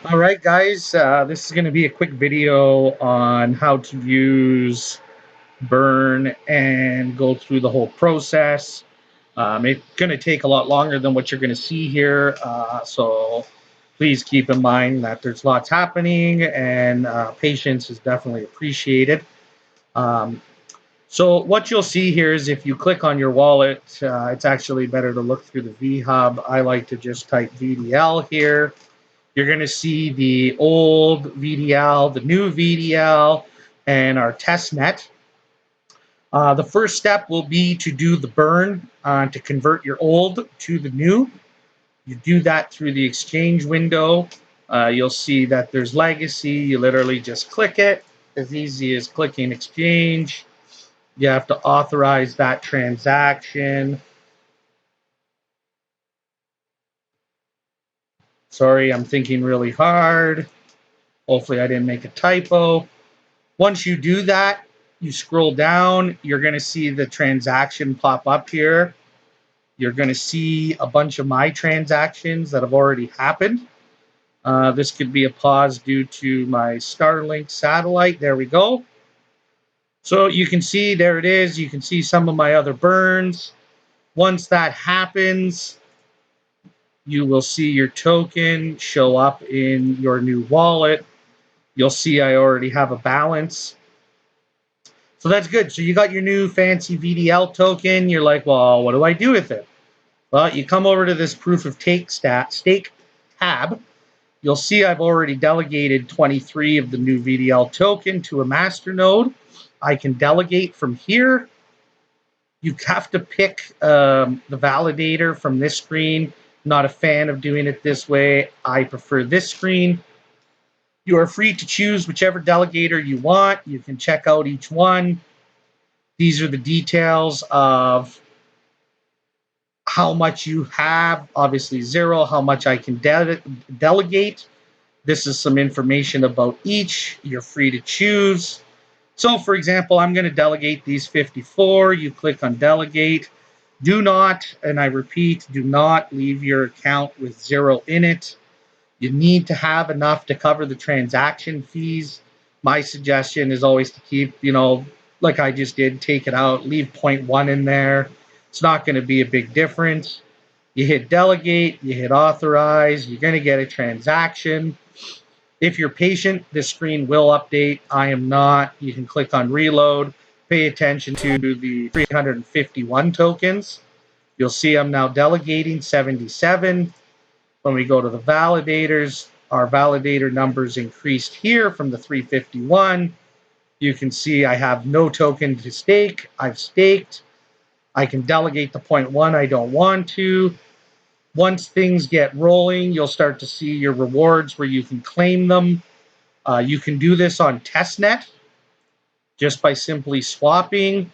All right, guys, this is going to be a quick video on how to use Burn and go through the whole process. It's going to take a lot longer than what you're going to see here, so please keep in mind that there's lots happening and patience is definitely appreciated. Um, so what you'll see here is if you click on your wallet, it's actually better to look through the VHub. I like to just type VDL here. You're going to see the old VDL, the new VDL, and our test net. The first step will be to do the burn to convert your old to the new. You do that through the exchange window. You'll see that there's legacy. You literally just click it, as easy as clicking exchange. You have to authorize that transaction. Sorry, I'm thinking really hard. Hopefully I didn't make a typo. Once you do that, you scroll down, you're going to see the transaction pop up here. You're going to see a bunch of my transactions that have already happened. This could be a pause due to my Starlink satellite. There we go. So you can see, there it is. You can see some of my other burns. Once that happens, you will see your token show up in your new wallet. You'll see I already have a balance. So that's good. So you got your new fancy VDL token. You're like, well, what do I do with it? Well, you come over to this proof of stake tab. You'll see I've already delegated 23 of the new VDL token to a master node. I can delegate from here. You have to pick the validator from this screen. Not a fan of doing it this way. I prefer this screen. You are free to choose whichever delegator you want. You can check out each one. These are the details of how much you have, obviously 0, how much I can delegate. This is some information about each. You're free to choose. So, for example, I'm going to delegate these 54. You click on delegate. Do not, and I repeat, do not leave your account with 0 in it. You need to have enough to cover the transaction fees. My suggestion is always to keep, like I just did, take it out, leave 0.1 in there. It's not going to be a big difference. You hit delegate, you hit authorize, you're going to get a transaction. If you're patient, this screen will update. I am not. You can click on reload. Pay attention to the 351 tokens. You'll see I'm now delegating 77. When we go to the validators, our validator numbers increased here from the 351. You can see I have no token to stake. I've staked. I can delegate the 0.1 I don't want to. Once things get rolling, you'll start to see your rewards where you can claim them. You can do this on testnet just by simply swapping.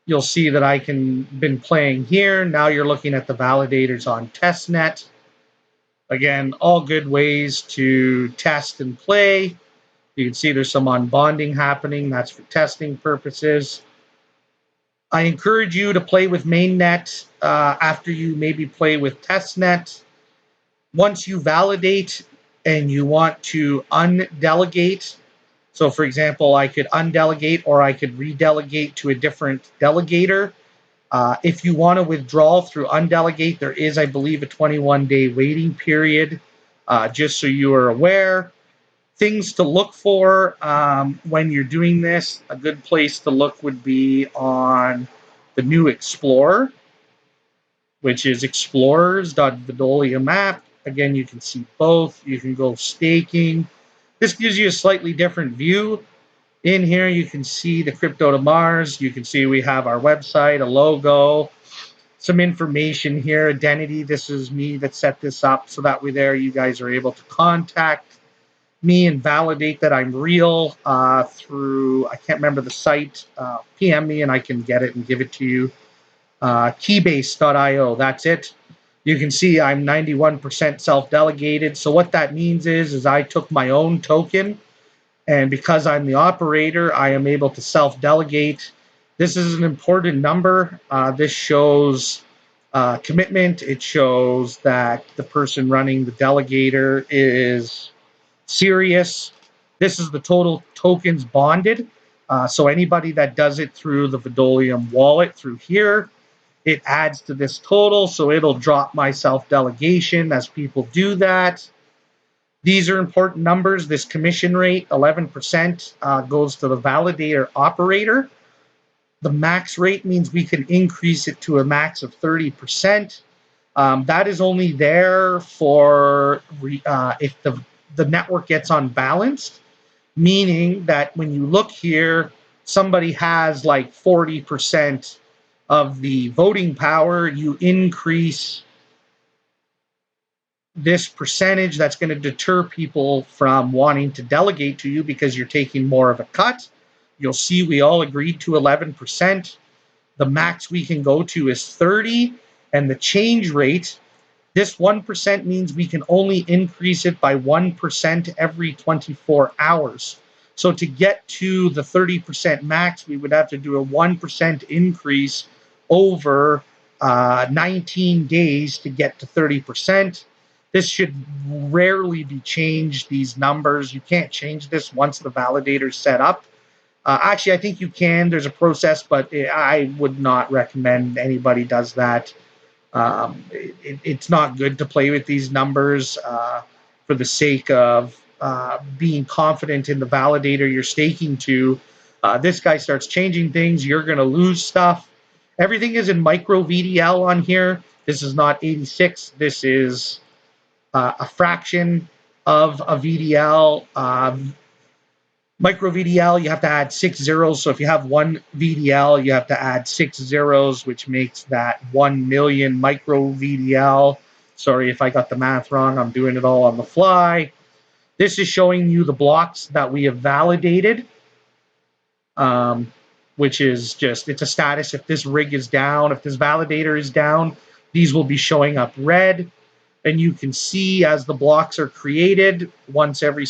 You'll see that I can been playing here. Now you're looking at the validators on testnet. Again, all good ways to test and play. You can see there's some unbonding happening. That's for testing purposes. I encourage you to play with mainnet after you maybe play with testnet. Once you validate and you want to undelegate, so for example, I could undelegate or I could redelegate to a different delegator. If you want to withdraw through undelegate, there is, I believe, a 21-day waiting period, just so you are aware. Things to look for when you're doing this, a good place to look would be on the new Explorer, which is explorers.vidulum app. Again, you can see both. You can go staking. This gives you a slightly different view. In here, you can see the crypto to Mars. You can see we have our website, a logo, some information here, identity. This is me that set this up, so that way there you guys are able to contact me and validate that I'm real through, I can't remember the site, PM me and I can get it and give it to you. Keybase.io, that's it. You can see I'm 91% self-delegated. So what that means is I took my own token, and because I'm the operator, I am able to self-delegate. This is an important number. This shows commitment. It shows that the person running the delegator is serious. This is the total tokens bonded. So anybody that does it through the Vidulum wallet through here, it adds to this total. So it'll drop my self-delegation as people do that. These are important numbers. This commission rate, 11%, goes to the validator operator. The max rate means we can increase it to a max of 30%. That is only there for if the network gets unbalanced, meaning that when you look here, somebody has like 40% of the voting power, you increase this percentage, that's going to deter people from wanting to delegate to you because you're taking more of a cut. You'll see we all agreed to 11%. The max we can go to is 30, and the change rate, this 1% means we can only increase it by 1% every 24 hours. So to get to the 30% max, we would have to do a 1% increase over 19 days to get to 30%. This should rarely be changed, these numbers. You can't change this once the validator's set up. Actually, I think you can. There's a process, but I would not recommend anybody does that. It's not good to play with these numbers for the sake of being confident in the validator you're staking to. This guy starts changing things, you're going to lose stuff. Everything is in micro VDL on here. This is not 86. This is a fraction of a VDL. Micro VDL, you have to add 6 zeros. So if you have one VDL, you have to add 6 zeros, which makes that 1 million micro VDL. Sorry if I got the math wrong. I'm doing it all on the fly. This is showing you the blocks that we have validated, which is just, it's a status. If this rig is down, if this validator is down, these will be showing up red. And you can see as the blocks are created once every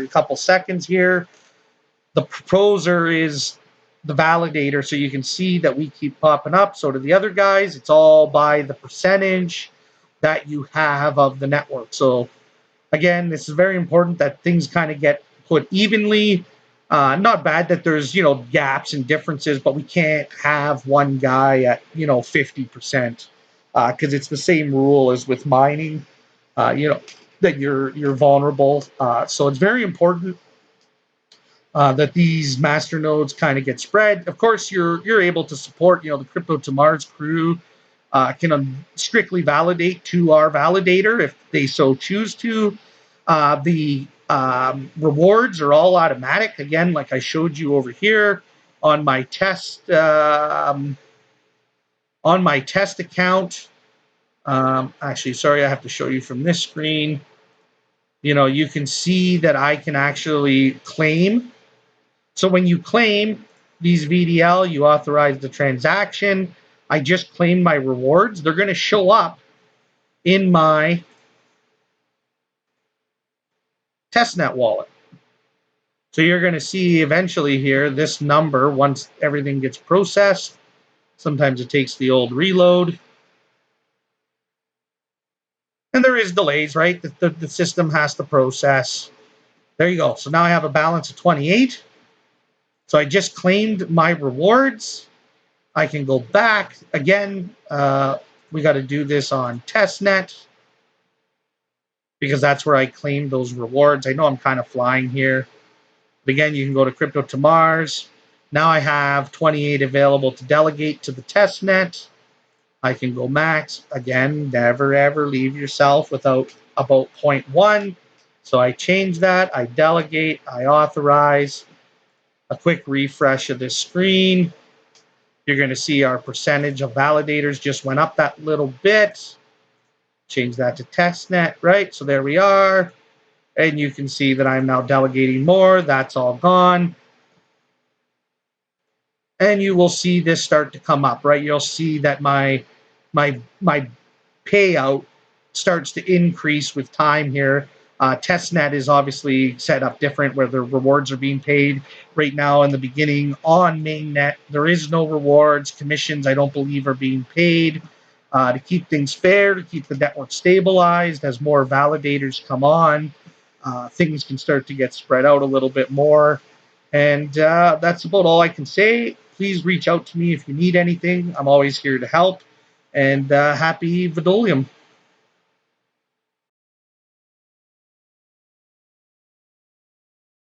couple seconds here, the proposer is the validator. So you can see that we keep popping up. So to the other guys, it's all by the percentage that you have of the network. So again, this is very important that things kind of get put evenly. Not bad that there's, gaps and differences, but we can't have one guy at, 50%. Because it's the same rule as with mining, that you're vulnerable. So it's very important that these master nodes kind of get spread. Of course, you're able to support, the Crypto to Mars crew can strictly validate to our validator if they so choose to. The rewards are all automatic. Again, like I showed you over here on my test account. Actually, sorry, I have to show you from this screen. You can see that I can actually claim. So when you claim these VDL, you authorize the transaction. I just claimed my rewards. They're going to show up in my testnet wallet. So you're going to see eventually here this number, once everything gets processed. Sometimes it takes the old reload. And there is delays, right? The system has to process. There you go. So now I have a balance of 28. So I just claimed my rewards. I can go back. Again, we got to do this on testnet because that's where I claimed those rewards. I know I'm kind of flying here. But again, you can go to Crypto to Mars. Now I have 28 available to delegate to the testnet. I can go max. Again, never ever leave yourself without about 0.1. So I change that. I delegate. I authorize. A quick refresh of this screen. You're going to see our percentage of validators just went up that little bit. Change that to testnet, right? So there we are. And you can see that I'm now delegating more. That's all gone. And you will see this start to come up, right? You'll see that my payout starts to increase with time here. Testnet is obviously set up different where the rewards are being paid right now in the beginning. On mainnet, there is no rewards. Commissions, I don't believe, are being paid. To keep things fair, to keep the network stabilized as more validators come on, things can start to get spread out a little bit more. And that's about all I can say. Please reach out to me if you need anything. I'm always here to help. And happy Vidulum.